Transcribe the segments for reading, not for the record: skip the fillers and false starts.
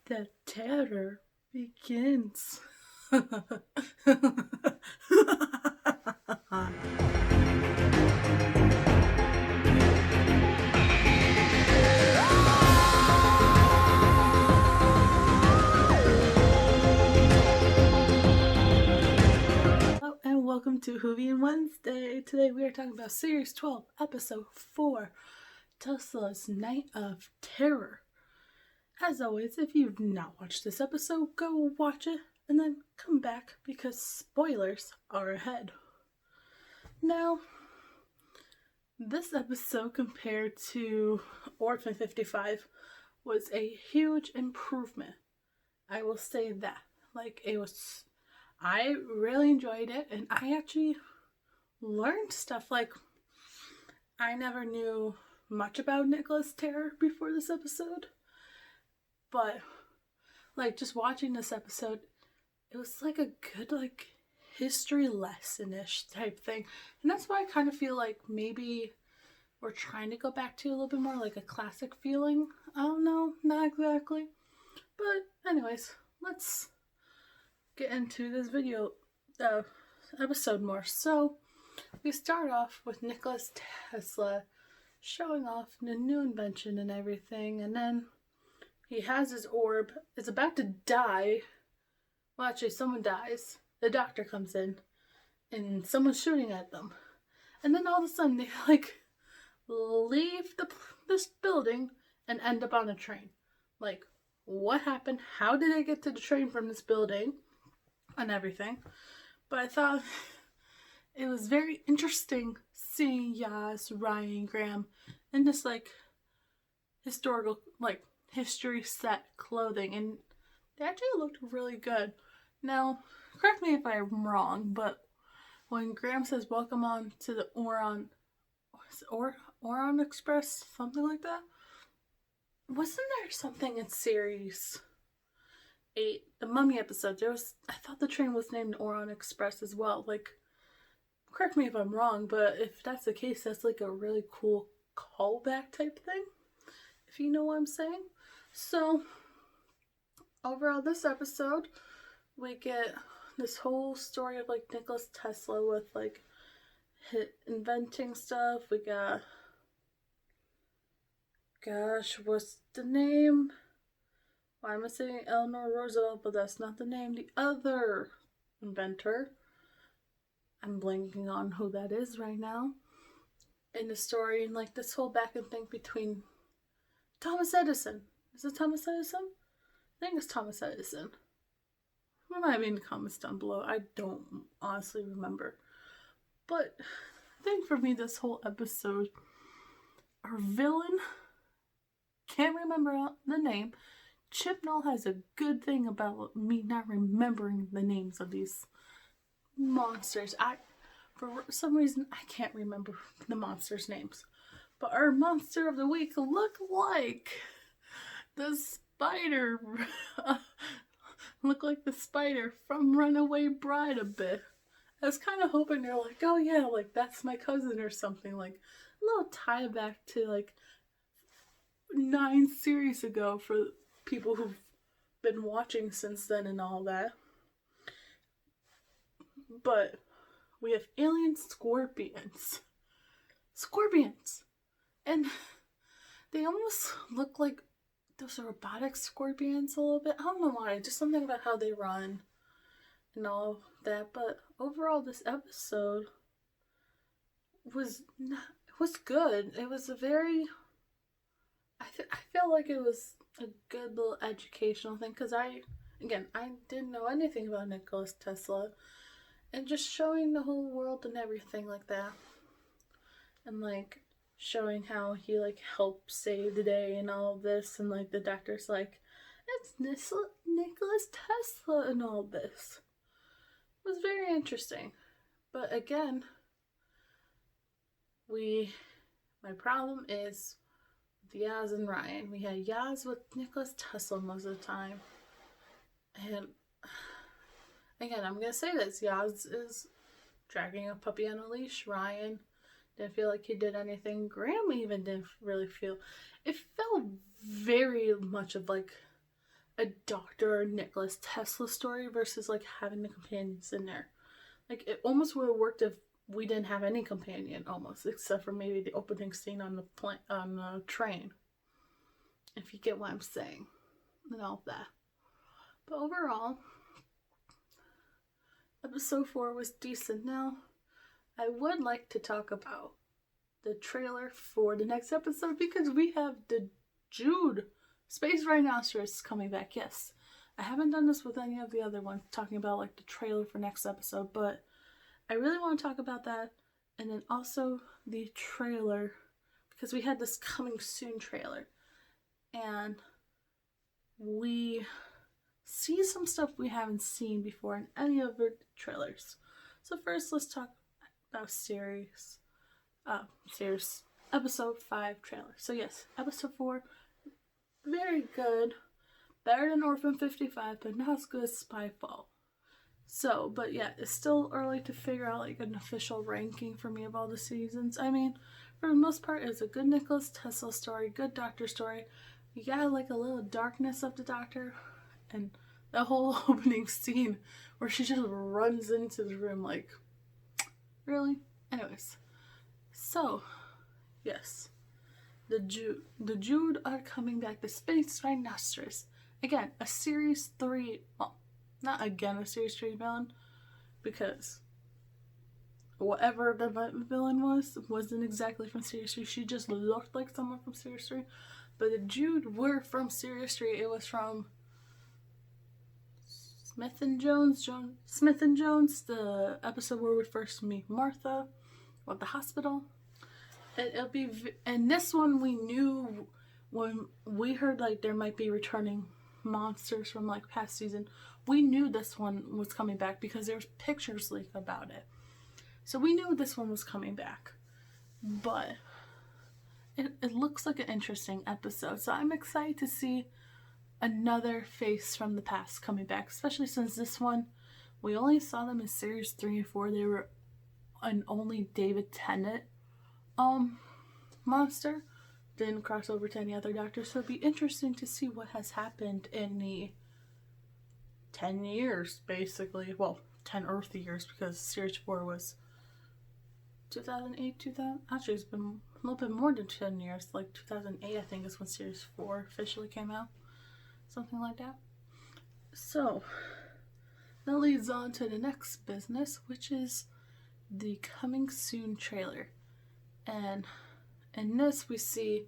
The terror begins. Hello and welcome to Whovian Wednesday. Today we are talking about Series 12, Episode 4, Tesla's Night of Terror. As always, if you've not watched this episode, go watch it and then come back because spoilers are ahead. Now, this episode compared to Orphan 55 was a huge improvement. I will say that. I really enjoyed it, and I actually learned stuff. I never knew much about Nikola's terror before this episode. But, just watching this episode, it was a good, history lesson-ish type thing. And that's why I kind of feel like maybe we're trying to go back to a little bit more like a classic feeling. I don't know, not exactly. But, anyways, let's get into this episode more. So, we start off with Nikola Tesla showing off the new invention and everything, and then he has his orb, is about to die. Well, actually, someone dies. The doctor comes in, and someone's shooting at them. And then all of a sudden, they, leave this building and end up on a train. What happened? How did they get to the train from this building? And everything. But I thought it was very interesting seeing Yaz, Ryan, Graham in this, historical, history set clothing, and they actually looked really good. Now, correct me if I'm wrong, but when Graham says welcome on to the Oron Express, something like that, wasn't there something in series 8, the Mummy episode, I thought the train was named Oron Express as well. Correct me if I'm wrong, but if that's the case, that's a really cool callback type thing, if you know what I'm saying. So, overall, this episode, we get this whole story of, Nikola Tesla with, inventing stuff. We got, what's the name? Why am I saying Eleanor Roosevelt, but that's not the name. The other inventor. I'm blanking on who that is right now. In the story, and, this whole back and think between Thomas Edison. Is it Thomas Edison? I think it's Thomas Edison. What might be in the comments down below. I don't honestly remember. But I think for me, this whole episode, our villain, can't remember the name. Chibnall has a good thing about me not remembering the names of these monsters. For some reason, I can't remember the monsters' names. But our monster of the week looked like the spider. Looked like the spider from Runaway Bride a bit. I was kind of hoping they're oh yeah, that's my cousin or something. A little tie back to 9 series ago for people who've been watching since then and all that. But we have alien scorpions. And they almost look like those robotic scorpions a little bit. I don't know why, just something about how they run and all that. But overall, this episode was good. It was a very, I felt like it was a good little educational thing, because I didn't know anything about Nikola Tesla, and just showing the whole world and everything like that, and showing how he helped save the day and all of this, and the doctor's it's Nikola Tesla and all this. It was very interesting. But again, my problem is Yaz and Ryan. We had Yaz with Nikola Tesla most of the time. And again, I'm going to say this. Yaz is dragging a puppy on a leash. Ryan didn't feel like he did anything. Graham even didn't really feel. It felt very much of a Dr. Nikola Tesla story versus like having the companions in there. Like it almost would have worked if we didn't have any companion, almost, except for maybe the opening scene on the train. If you get what I'm saying, and all that. But overall, episode 4 was decent. Now, I would like to talk about the trailer for the next episode because we have the Jude Space Rhinoceros coming back. Yes, I haven't done this with any of the other ones, talking about like the trailer for next episode, but I really want to talk about that. And then also the trailer, because we had this coming soon trailer, and we see some stuff we haven't seen before in any of the trailers. So first, let's talk about series episode 5 trailer. So yes, episode 4, very good, better than Orphan 55, but not as good as Spyfall. So, but yeah, it's still early to figure out like an official ranking for me of all the seasons. I mean, for the most part, it's a good Nikola Tesla story, good Doctor story. You got like a little darkness of the Doctor, and the whole opening scene where she just runs into the room like, really? Anyways, so yes, the Jude are coming back. The Space Rhinoceros, again, a series 3. Well, not again a series 3 villain, because whatever the villain wasn't exactly from series 3. She just looked like someone from series 3. But the Jude were from series 3. It was from Smith and Jones, the episode where we first meet Martha at the hospital. And this one we knew when we heard like there might be returning monsters from like past season. We knew this one was coming back because there was pictures leaked about it. So we knew this one was coming back. But it looks like an interesting episode. So I'm excited to see another face from the past coming back, especially since this one, we only saw them in series 3 and 4. They were an only David Tennant monster. Didn't cross over to any other Doctor, so it'd be interesting to see what has happened in the 10 years, basically. Well, 10 Earth years, because series 4 was 2008, 2000. Actually, it's been a little bit more than 10 years. Like 2008, I think, is when series 4 officially came out. Something like that. So, that leads on to the next business, which is the coming soon trailer. And in this, we see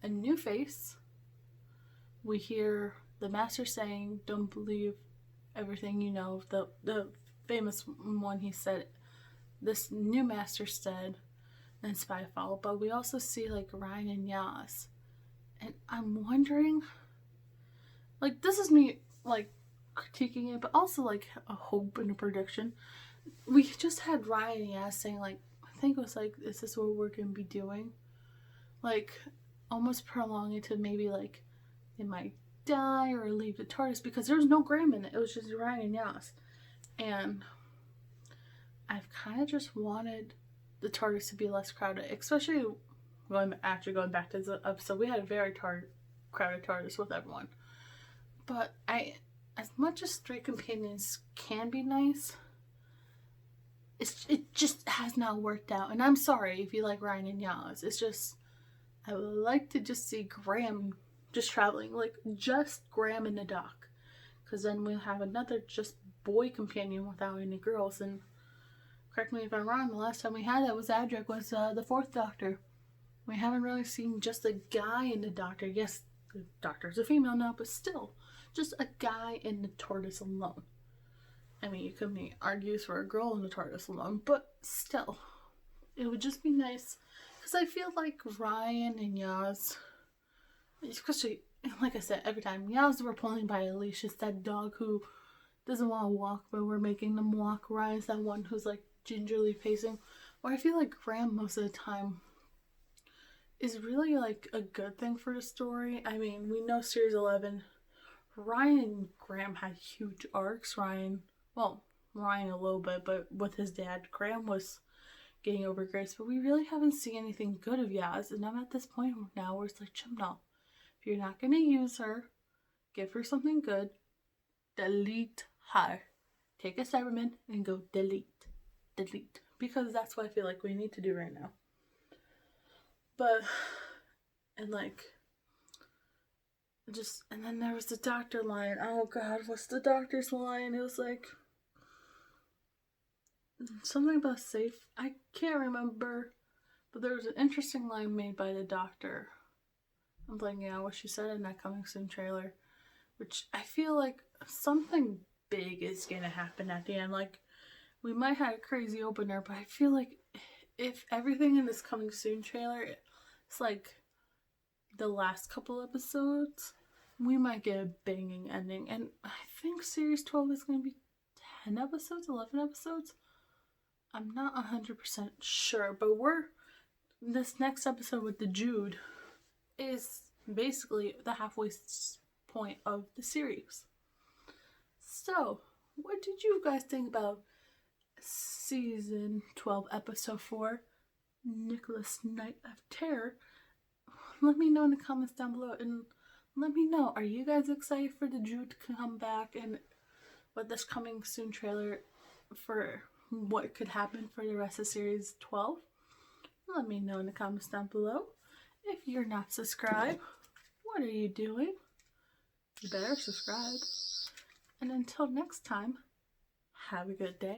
a new face. We hear the Master saying, "Don't believe everything you know." The famous one he said, this new Master said in Spyfall. But we also see like Ryan and Yaz. And I'm wondering, like, this is me like critiquing it, but also like a hope and a prediction. We just had Ryan and Yaz saying like, I think it was like, is this what we're gonna be doing? Like, almost prolong it to maybe like they might die or leave the TARDIS, because there was no Graham in it. It was just Ryan and Yaz. And I've kind of just wanted the TARDIS to be less crowded, especially going back to the episode. We had a very crowded TARDIS with everyone. But as much as 3 companions can be nice, it just has not worked out. And I'm sorry if you like Ryan and Yaz. It's just, I would like to just see Graham just traveling, like just Graham in the dock, because then we'll have another just boy companion without any girls. And correct me if I'm wrong, the last time we had that was Adric, was the 4th Doctor. We haven't really seen just a guy in the Doctor. Yes, the Doctor's a female now, but still, just a guy in the TARDIS alone. I mean, you could make argues for a girl in the TARDIS alone, but still, it would just be nice, because I feel like Ryan and Yaz, especially, like I said, every time Yaz were pulling by Alicia's that dog who doesn't want to walk, but we're making them walk. Ryan's that one who's like gingerly pacing. Or I feel like Graham most of the time is really like a good thing for the story. I mean, we know series 11, Ryan and Graham had huge arcs. Ryan a little bit, but with his dad, Graham was getting over Grace. But we really haven't seen anything good of Yaz, and I'm at this point now where it's like, Chimnall, if you're not going to use her, give her something good, delete her. Take a Cyberman and go delete. Because that's what I feel like we need to do right now. But, and like, just, and then there was the doctor line. Oh God, what's the doctor's line? It was like, something about safe. I can't remember. But there was an interesting line made by the doctor. I'm blanking out what she said in that coming soon trailer. Which I feel like something big is going to happen at the end. Like, we might have a crazy opener, but I feel like if everything in this coming soon trailer, it's like the last couple episodes, we might get a banging ending. And I think Series 12 is going to be 10 episodes, 11 episodes. I'm not 100% sure, but this next episode with the Jude is basically the halfway point of the series. So, what did you guys think about Season 12, Episode 4, Nikola's Night of Terror? Let me know in the comments down below, and let me know, are you guys excited for the Jude to come back and with this coming soon trailer for what could happen for the rest of Series 12? Let me know in the comments down below. If you're not subscribed, what are you doing? You better subscribe. And until next time, have a good day.